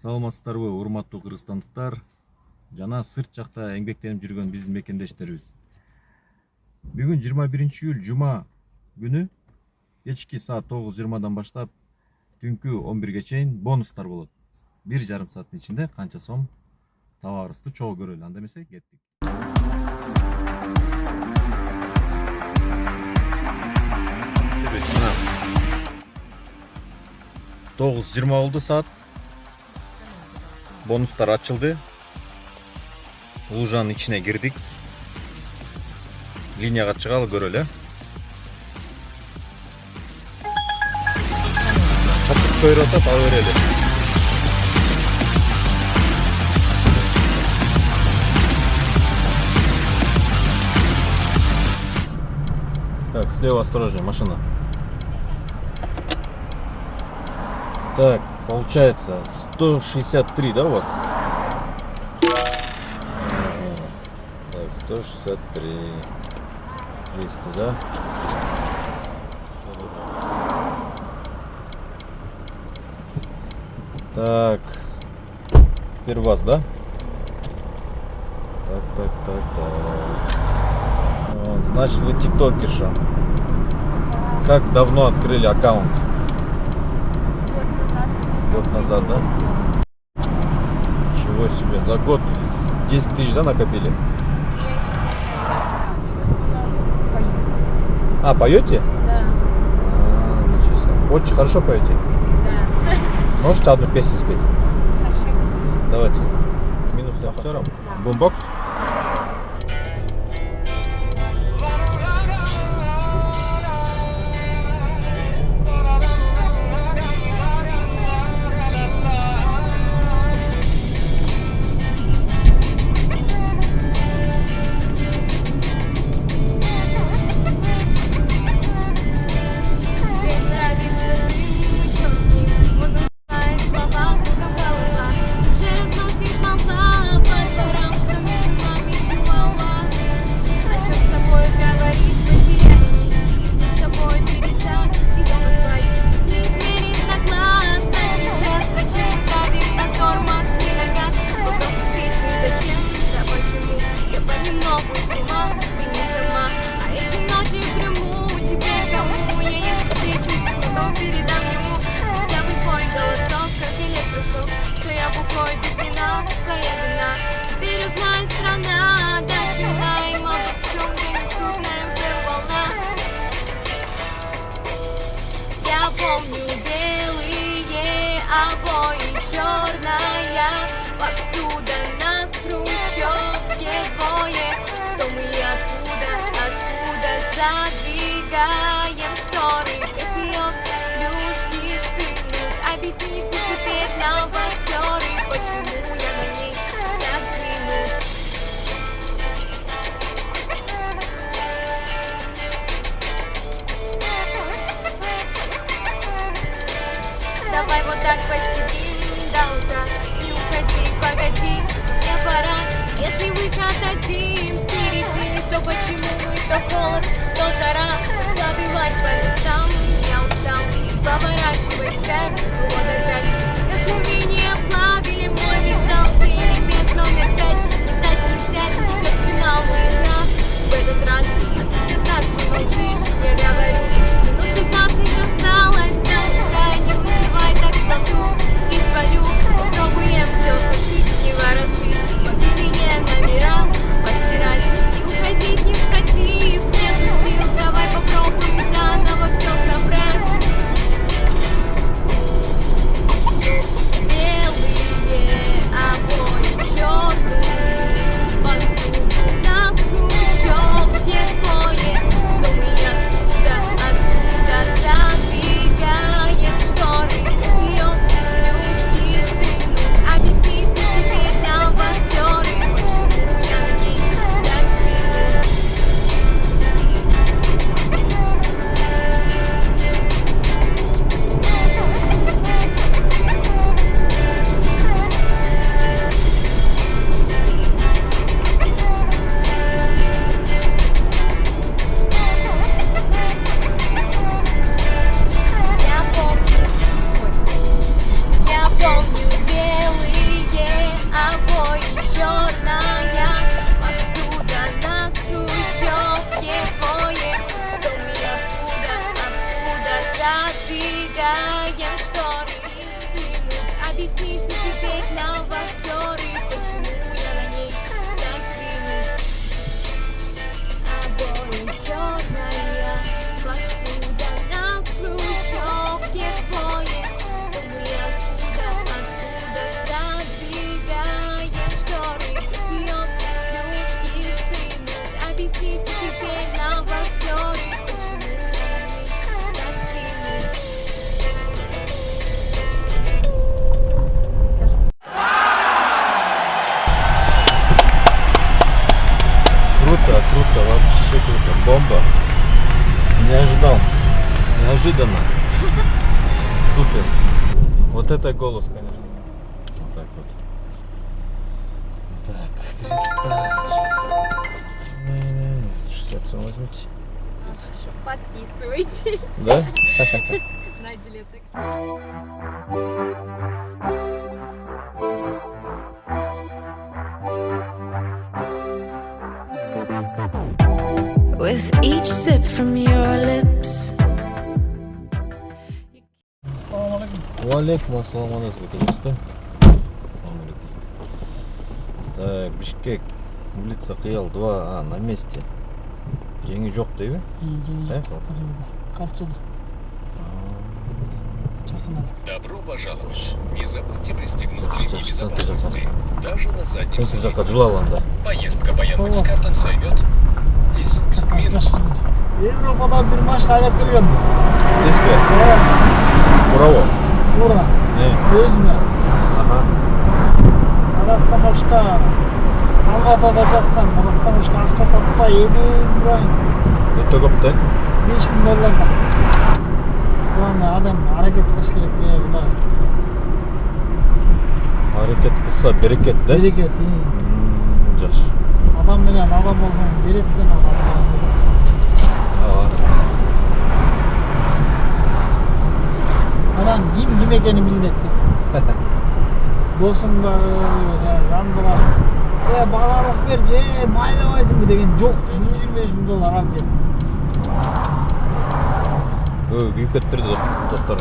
Саламатсыздарбы урматтуу кыргызстандыктар жана сырт жакта эмгектенип жүргөн биздин мекендештерибиз. Бүгүн 21 июль жума күнү кечки саат 9:20 баштап түнкү 11-ге чейин бонустар болот. 1,5 сааттын ичинде канча сом табарыбызды чогуу көрөлү. Анда эмесе кеттик. 9:20 болду саат. Бонустар ачылды. Лужанын ичине кирдик. Линияга чыгалы көрөлү. Катык көрүп атат, ала берели. Так, слева осторожнее, машина. Так, получается 163, да, у вас? Так, 163. 200, да? Так. Теперь у вас, да? Так. Вот, значит, вы тиктокерша. Как давно открыли аккаунт? Год назад, да? Ничего себе, за год 10 тысяч, да, накопили? А, поете? Да. Ничего себе. Очень хорошо поете? Да. Можете одну песню спеть? Хорошо. Давайте. Минус актером. Да. Бумбокс? Помню белые обои, черная повсюду нас в хрущевке двое. Что мы откуда задвигаем шторы, кофеек, плюшки стынут. Объясните теперь новотеры, почему я на ней так двинут. Давай вот так посидим до утра. Не уходи, погоди, мне пора. Если выход один впереди, то почему мы то холод, то жара? Забивать по местам, я устал. Поворачивай вспять, вот опять. Если вы не оплавили мой металл, ты элемент номер 5. Не дать не взять, идет финал, игра. В этот раз, а ты все так же молчишь, я говорю. Минут 15 осталось, там крайне. Так смотрю, Объясните теперь нам актеры, почему я на ней так клянусь. Обои черная посуда на хрущевке поет. Мы откуда задвигаем шторы, пьет кружки стынут. Объясните теперь нам актеры, почему я на ней так клянусь. Круто, круто, вообще круто. Бомба. Не ожидал. Неожиданно. Супер. Вот это голос, конечно. Вот так вот. Так, 300. 60 возьмите. Подписывайтесь Да? на Дилетек. With each sip from your lips. Валейкум ассалам алейкум. Так, Бишкек. Улица Кыял 2, на месте. Жеңи жоқ дейбі? Калчыда. Добро пожаловать. Не забудьте пристегнуть ремни безопасности. Даже на заднем Сен сиденье. жаққа жылаланда. Поездка по Яндекс.Картам займет 10 минут. Европадан bir машина айдап келгем. Теспе? Браво. Тура. Өзүмө. Аха. Казакстан башка. Алгатада жаткан Казакстан башка акча таппай эбирайын. Өтө көп да? 5000 долларга. Главное адам аракет кылыш керек Кудай. Hareket kılsa bereket de. Берекет. Жакшы. Адам менен адам болгон берет менен адам болгон берет. Анан ким экени билинет. Досум бар, жандылар. Балалык бер же, майлабайсыңбы деген жок. 125 доллар алып кел. Күйүп кетип берди достор.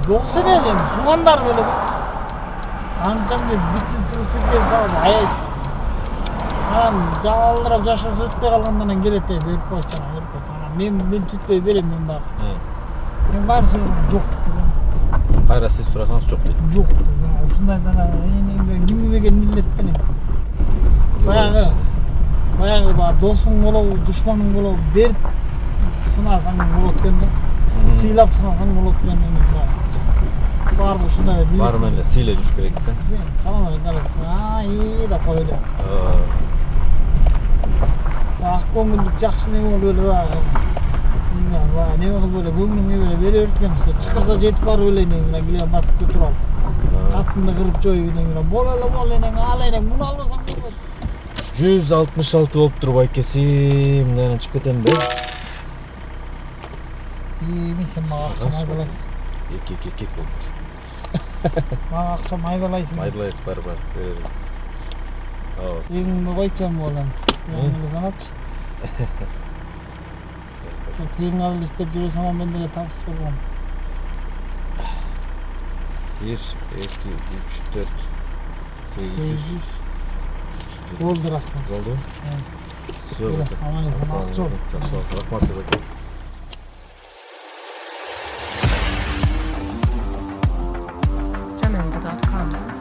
Дос эмес, туугандар беле. Анчамды бүтүн сырсырке салып аябайт. Анан жалалдырап жашоосу өтпөй калгандан кийин келет деп берип койчу, берип койчу. Мен түтпөй берем, мен бар. Мен бар жок. Кайра сиз сурасаңыз жок дейт. Жок. Ушундай ким деген милдет менен. Баягы бар досуң болобу, душманың болобу берип сынасаң болот экен да. Сыйлап сынасаң болот экен да. Бар ушундай милдет. Бар менен сыйлай жүрүш керек да. Салам алейкум. Да кой эле. Ак көңүлдүк жакшы неме болуп эле бар. Неме кылып эле көңүлүң эле бере берткем сиз. Чакырса жетип барып эле менен келе батып турам. Катымды кырып жоюп менен бол энең ал энең муну албасаң болбойт. 166 болуп туруп айкеси, мындан чыгып кетем бе? Мен сен мага акча майдалайсың. Эки болуп. Мага акча майдалайсың. Майдалайсыз бар беребиз. Тегиңди койчом болом. Тегиңди санатчы. Тегиң алып иштеп жүрөсүң, мен деле табыс болгом. 1, 2, 3, 4, 800. Болду рахмат. Болду? Все. Аман есен акча. Рахмат. Jamendo.com